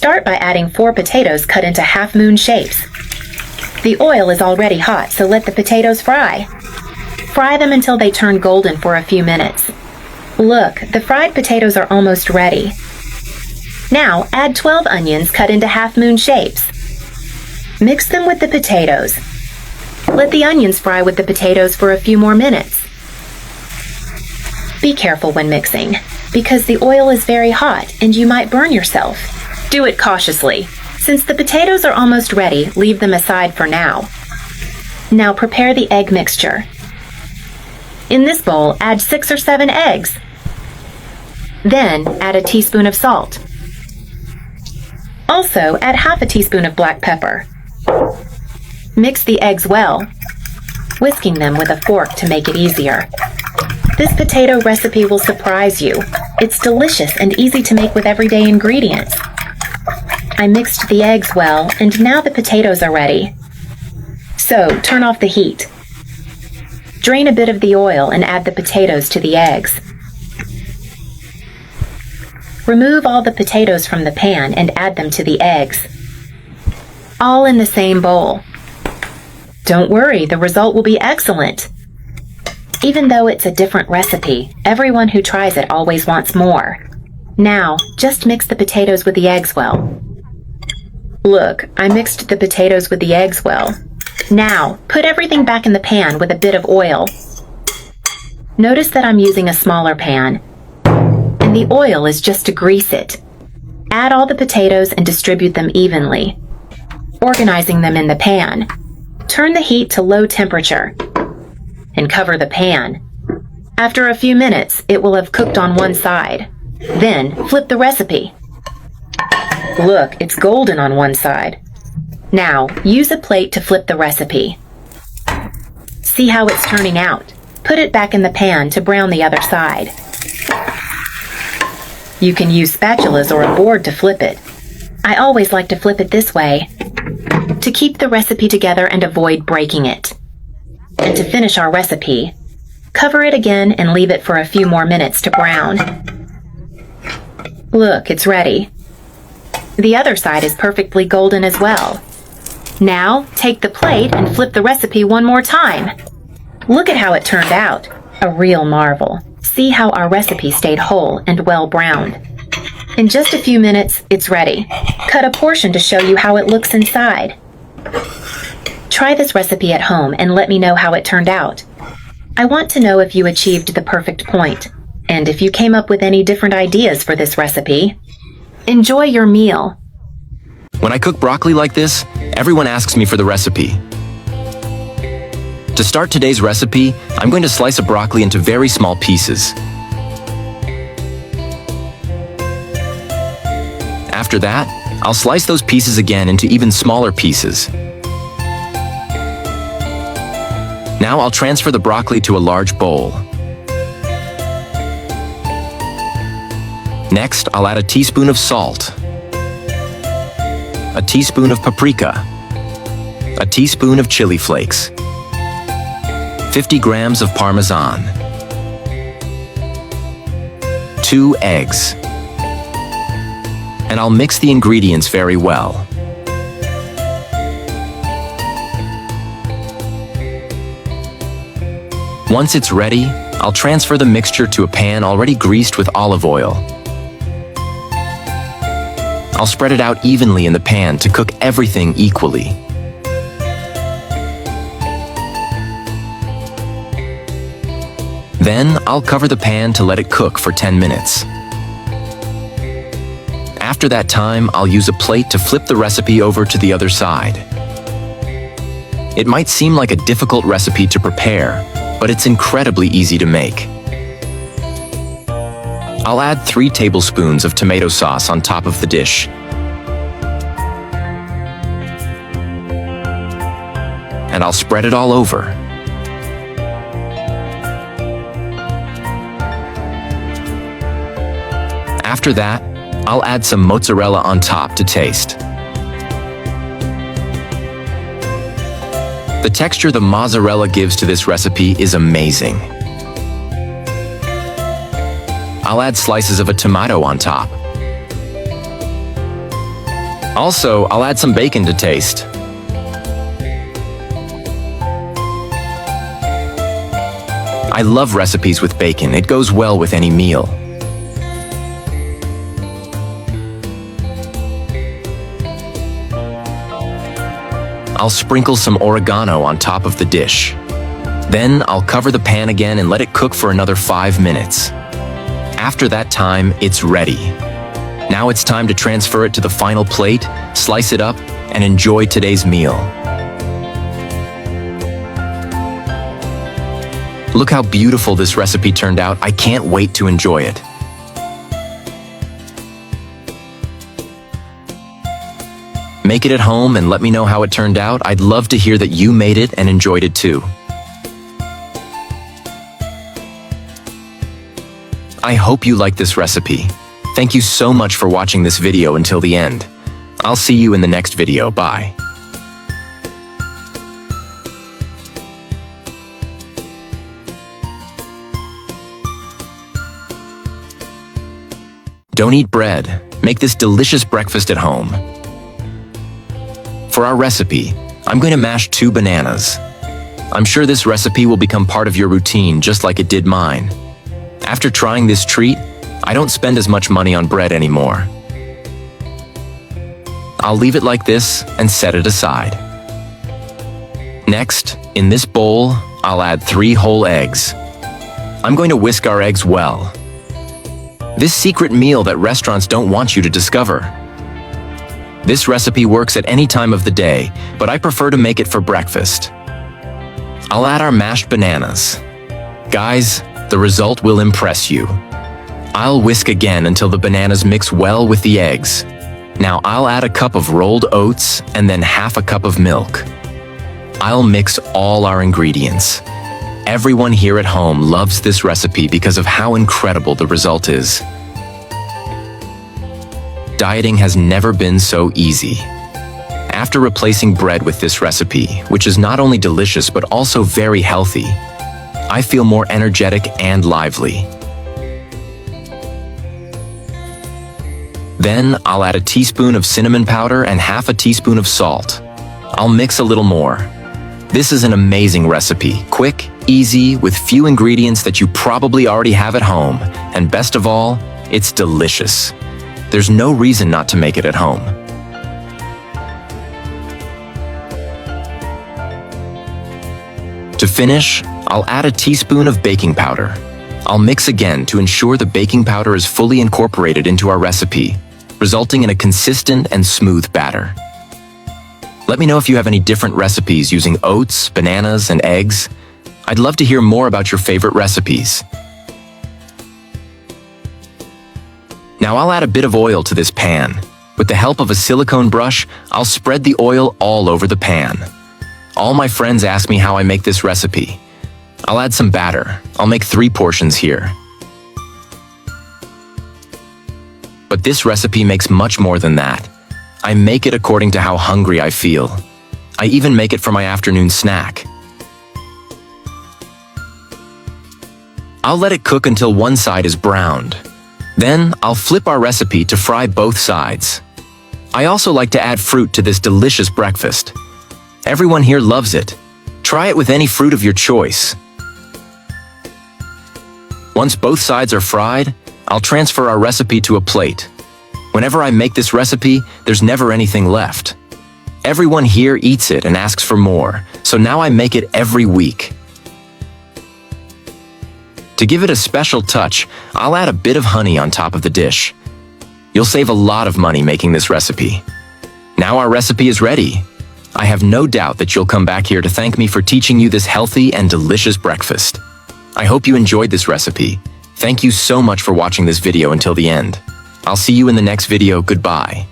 Start by adding 4 potatoes cut into half-moon shapes. The oil is already hot, so let the potatoes fry. Fry them until they turn golden for a few minutes. Look, the fried potatoes are almost ready. Now, add 12 onions cut into half-moon shapes. Mix them with the potatoes. Let the onions fry with the potatoes for a few more minutes. Be careful when mixing, because the oil is very hot and you might burn yourself. Do it cautiously. Since the potatoes are almost ready, leave them aside for now. Now prepare the egg mixture. In this bowl, add 6 or 7 eggs. Then, add a teaspoon of salt. Also, add half a teaspoon of black pepper. Mix the eggs well, whisking them with a fork to make it easier. This potato recipe will surprise you. It's delicious and easy to make with everyday ingredients. I mixed the eggs well, and now the potatoes are ready. So, turn off the heat. Drain a bit of the oil and add the potatoes to the eggs. Remove all the potatoes from the pan and add them to the eggs. All in the same bowl. Don't worry, the result will be excellent. Even though it's a different recipe, everyone who tries it always wants more. Now, just mix the potatoes with the eggs well. Look, I mixed the potatoes with the eggs well. Now, put everything back in the pan with a bit of oil. Notice that I'm using a smaller pan, and the oil is just to grease it. Add all the potatoes and distribute them evenly, organizing them in the pan. Turn the heat to low temperature and cover the pan. After a few minutes, it will have cooked on one side. Then, flip the recipe. Look, it's golden on one side. Now, use a plate to flip the recipe. See how it's turning out. Put it back in the pan to brown the other side. You can use spatulas or a board to flip it. I always like to flip it this way, to keep the recipe together and avoid breaking it. And to finish our recipe, cover it again and leave it for a few more minutes to brown. Look, it's ready. The other side is perfectly golden as well. Now, take the plate and flip the recipe one more time. Look at how it turned out. A real marvel. See how our recipe stayed whole and well browned. In just a few minutes, it's ready. Cut a portion to show you how it looks inside. Try this recipe at home and let me know how it turned out. I want to know if you achieved the perfect point, and if you came up with any different ideas for this recipe. Enjoy your meal. When I cook broccoli like this, everyone asks me for the recipe. To start today's recipe, I'm going to slice a broccoli into very small pieces. After that, I'll slice those pieces again into even smaller pieces. Now I'll transfer the broccoli to a large bowl. Next, I'll add a teaspoon of salt, a teaspoon of paprika, a teaspoon of chili flakes, 50 grams of Parmesan, 2 eggs, and I'll mix the ingredients very well. Once it's ready, I'll transfer the mixture to a pan already greased with olive oil. I'll spread it out evenly in the pan to cook everything equally. Then, I'll cover the pan to let it cook for 10 minutes. After that time, I'll use a plate to flip the recipe over to the other side. It might seem like a difficult recipe to prepare, but it's incredibly easy to make. I'll add 3 tablespoons of tomato sauce on top of the dish. And I'll spread it all over. After that, I'll add some mozzarella on top to taste. The texture the mozzarella gives to this recipe is amazing. I'll add slices of a tomato on top. Also, I'll add some bacon to taste. I love recipes with bacon. It goes well with any meal. I'll sprinkle some oregano on top of the dish. Then I'll cover the pan again and let it cook for another 5 minutes. After that time, it's ready. Now it's time to transfer it to the final plate, slice it up, and enjoy today's meal. Look how beautiful this recipe turned out. I can't wait to enjoy it. Make it at home and let me know how it turned out. I'd love to hear that you made it and enjoyed it too. I hope you like this recipe. Thank you so much for watching this video until the end. I'll see you in the next video. Bye. Don't eat bread. Make this delicious breakfast at home. For our recipe, I'm going to mash 2 bananas. I'm sure this recipe will become part of your routine just like it did mine. After trying this treat, I don't spend as much money on bread anymore. I'll leave it like this and set it aside. Next, in this bowl, I'll add 3 whole eggs. I'm going to whisk our eggs well. This secret meal that restaurants don't want you to discover. This recipe works at any time of the day, but I prefer to make it for breakfast. I'll add our mashed bananas. Guys, the result will impress you. I'll whisk again until the bananas mix well with the eggs. Now I'll add a cup of rolled oats and then half a cup of milk. I'll mix all our ingredients. Everyone here at home loves this recipe because of how incredible the result is. Dieting has never been so easy. After replacing bread with this recipe, which is not only delicious but also very healthy, I feel more energetic and lively. Then I'll add a teaspoon of cinnamon powder and half a teaspoon of salt. I'll mix a little more. This is an amazing recipe, quick, easy, with few ingredients that you probably already have at home, and best of all, it's delicious. There's no reason not to make it at home. To finish, I'll add a teaspoon of baking powder. I'll mix again to ensure the baking powder is fully incorporated into our recipe, resulting in a consistent and smooth batter. Let me know if you have any different recipes using oats, bananas, and eggs. I'd love to hear more about your favorite recipes. Now I'll add a bit of oil to this pan. With the help of a silicone brush, I'll spread the oil all over the pan. All my friends ask me how I make this recipe. I'll add some batter. I'll make 3 portions here. But this recipe makes much more than that. I make it according to how hungry I feel. I even make it for my afternoon snack. I'll let it cook until one side is browned. Then I'll flip our recipe to fry both sides. I also like to add fruit to this delicious breakfast. Everyone here loves it. Try it with any fruit of your choice. Once both sides are fried, I'll transfer our recipe to a plate. Whenever I make this recipe, there's never anything left. Everyone here eats it and asks for more, so now I make it every week. To give it a special touch, I'll add a bit of honey on top of the dish. You'll save a lot of money making this recipe. Now our recipe is ready. I have no doubt that you'll come back here to thank me for teaching you this healthy and delicious breakfast. I hope you enjoyed this recipe. Thank you so much for watching this video until the end. I'll see you in the next video. Goodbye.